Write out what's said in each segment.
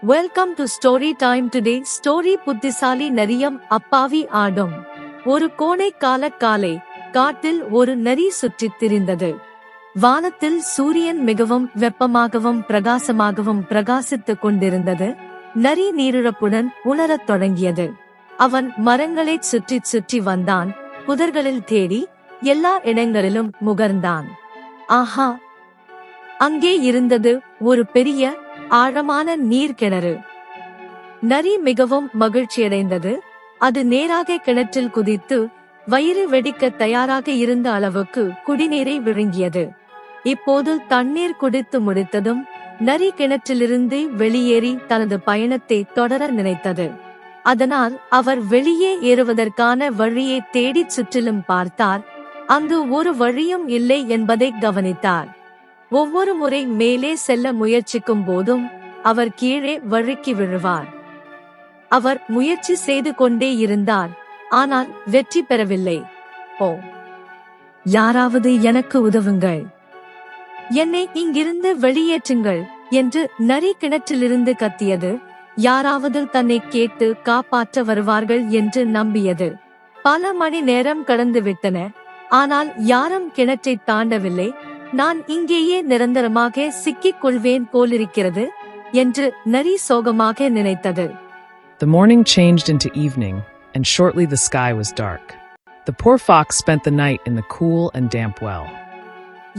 Welcome to story time. Today story புத்திசாலி நரியும் அப்பாவி ஆடும். ஒரு கோடைக்கால காலை காட்டில் ஒரு நரி சுற்றித் திரிந்தது. வானத்தில் சூரியன் மிகவும் வெப்பமாகவும் பிரகாசமாகவும் பிரகாசித்துக் கொண்டிருந்தது. நரி நீரிழப்புடன் உணரத் தொடங்கியது. அவன் மரங்களைச் சுற்றிச் சுற்றி வந்தான். புதர்களில் தேடி எல்லா இடங்களிலும் முகர்ந்தான். ஆஹா! அங்கே இருந்தது ஒரு பெரிய ஆழமான நீர்க்கிணறு. நரி மிகவும் மகிழ்ச்சியடைந்தது. அது நேராக கிணற்றில் குதித்து வயிறு வெடிக்க தயாராக இருந்த அளவுக்கு குடிநீரை விழுங்கியது. இப்போது தண்ணீர் குடித்து முடித்ததும் நரி கிணற்றிலிருந்து வெளியேறி தனது பயணத்தை தொடர நினைத்தது. அதனால் அவர் வெளியே ஏறுவதற்கான வழியை தேடிச் சுற்றிலும் பார்த்தார். அங்கு ஒரு வழியும் இல்லை என்பதை கவனித்தார். ஒவ்வொரு முறை மேலே செல்ல முயற்சிக்கும் போதும் அவர் கீழே வழுக்கி விழுவார். அவர் முயற்சி செய்து கொண்டே இருந்தார், ஆனால் வெற்றி பெறவில்லை. ஓ, யாராவது எனக்கு உதவுங்கள், என்னை இங்கிருந்து வெளியேற்றுங்கள் என்று நரி கிணற்றிலிருந்து கத்தியது. யாராவது தன்னை கேட்டு காப்பாற்ற வருவார்கள் என்று நம்பியது. பல மணி நேரம் கடந்துவிட்டன, ஆனால் யாரும் கிணற்றை தாண்டவில்லை. நான் இங்கேயே நிரந்தரமாக சிக்கிக் கொள்வேன் போலிருக்கிறது என்று நரி சோகமாக நினைத்தது. The morning changed into evening, and shortly the sky was dark. The poor fox spent the night in the cool and damp well.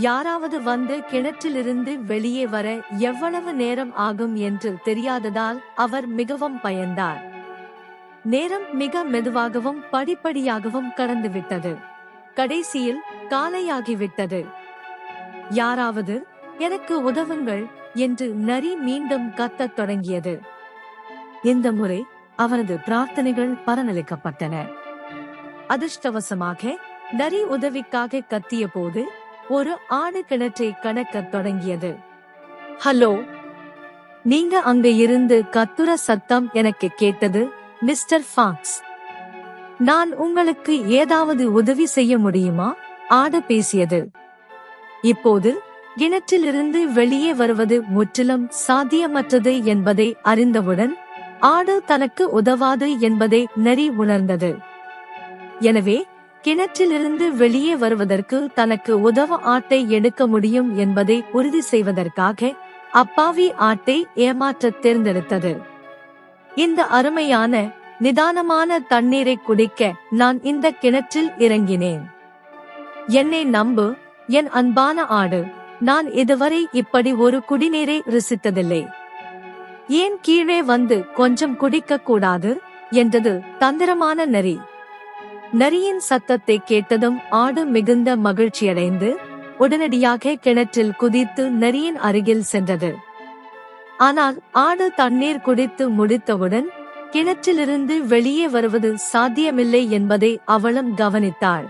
யாராவது வந்து கிணற்றிலிருந்து வெளியே வர எவ்வளவு நேரம் ஆகும் என்று தெரியாததால் அவர் மிகவும் பயந்தார். நேரம் மிக மெதுவாகவும் படிப்படியாகவும் கடந்துவிட்டது. கடைசியில் காலையாகிவிட்டது. யாராவது எனக்கு உதவுங்கள் என்று நரி மீண்டும் கத்தத் தொடங்கியது. இந்த முறை அவரது பிரார்த்தனைகள் பலனளிக்கப்பட்டன. அதிர்ஷ்டவசமாக நரி உதவிக்காக கத்திய போது ஒரு ஆடு கிணற்றை கடக்கத் தொடங்கியது. ஹலோ, நீங்க அங்க இருந்து கத்துற சத்தம் எனக்கு கேட்டது, மிஸ்டர் ஃபாக்ஸ். நான் உங்களுக்கு ஏதாவது உதவி செய்ய முடியுமா? ஆடு பேசியது. இப்போது கிணற்றிலிருந்து வெளியே வருவது முற்றிலும் சாத்தியமற்றது என்பதை அறிந்தவுடன் ஆடு தனக்கு உதவாது என்பதை நரி உணர்ந்தது. எனவே கிணற்றிலிருந்து வெளியே வருவதற்கு தனக்கு உதவ ஆட்டை எடுக்க முடியும் என்பதை உறுதி செய்வதற்காக அப்பாவி ஆட்டை ஏமாற்றத் தேர்ந்தெடுத்தது. இந்த அருமையான நிதானமான தண்ணீரை குடிக்க நான் இந்த கிணற்றில் இறங்கினேன். என்னை நம்பு, என் அன்பான ஆடு. நான் இதுவரை இப்படி ஒரு குடிநீரை ருசித்ததில்லை. ஏன் கீழே வந்து கொஞ்சம் குடிக்க கூடாது என்றது தந்திரமான நரி. நரியின் சத்தத்தை கேட்டதும் ஆடு மிகுந்த மகிழ்ச்சியடைந்து உடனடியாக கிணற்றில் குதித்து நரியின் அருகில் சென்றது. ஆனால் ஆடு தண்ணீர் குடித்து முடித்தவுடன் கிணற்றிலிருந்து வெளியே வருவது சாத்தியமில்லை என்பதை அவளும் கவனித்தாள்.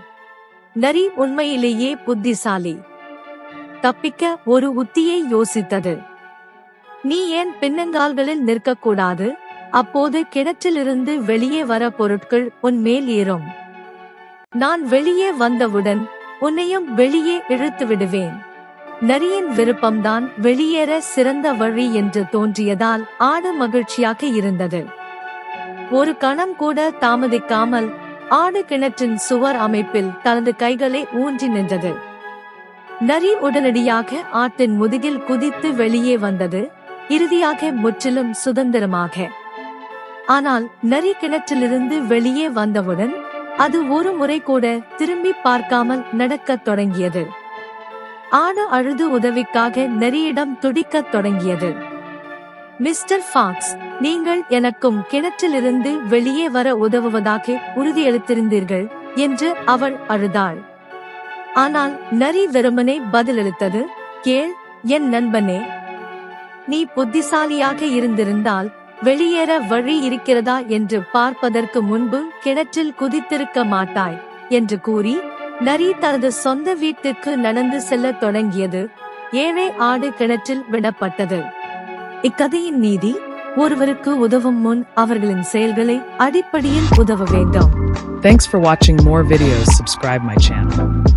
நரி உண்மையிலேயே புத்திசாலி. தப்பிக்க ஒரு உத்தியை யோசித்தது. நீ ஏன் பின்னங்கால்களில் நிற்கக்கூடாது? அப்போது கிணற்றிலிருந்து வெளியே வர பொருட்கள் உன் மேல் ஏறும். நான் வெளியே வந்தவுடன் உன்னையும் வெளியே இழுத்து விடுவேன். நரியின் விருப்பம்தான் வெளியேற சிறந்த வழி என்று தோன்றியதால் ஆடு மகிழ்ச்சியாக இருந்தது. ஒரு கணம் கூட தாமதிக்காமல் ஆடு கிணற்றின் சுவர் அமைப்பில் தனது கைகளை ஊன்றி நின்றது. நரி உடனடியாக ஆட்டின் முதுகில் குதித்து வெளியே வந்தது, இறுதியாக முற்றிலும் சுதந்திரமாக. ஆனால் நரி கிணற்றிலிருந்து வெளியே வந்தவுடன் அது ஒரு முறை கூட திரும்பி பார்க்காமல் நடக்கத் தொடங்கியது. ஆடு அழுது உதவிக்காக நரியிடம் துடிக்கத் தொடங்கியது. மிஸ்டர் ஃபாக்ஸ், நீங்கள் எனக்கும் கிணற்றிலிருந்து வெளியே வர உதவுவதாக உறுதியளித்திருந்தீர்கள் என்று அவள் அழுதாள். ஆனால் நரி வெறுமனே பதிலளித்தது, கேள் என் நண்பனே, நீ புத்திசாலியாக இருந்திருந்தால் வெளியேற வழி இருக்கிறதா என்று பார்ப்பதற்கு முன்பு கிணற்றில் குதித்திருக்க மாட்டாய் என்று கூறி நரி தனது சொந்த வீட்டுக்கு நடந்து செல்லத் தொடங்கியது. ஏழை ஆடு கிணற்றில் விடப்பட்டது. இக்கதையின் நீதி, ஒருவருக்கு உதவும் முன் அவர்களின் செயல்களை அடிப்படையில் உதவ வேண்டும். Thanks for watching. More videos. Subscribe my channel.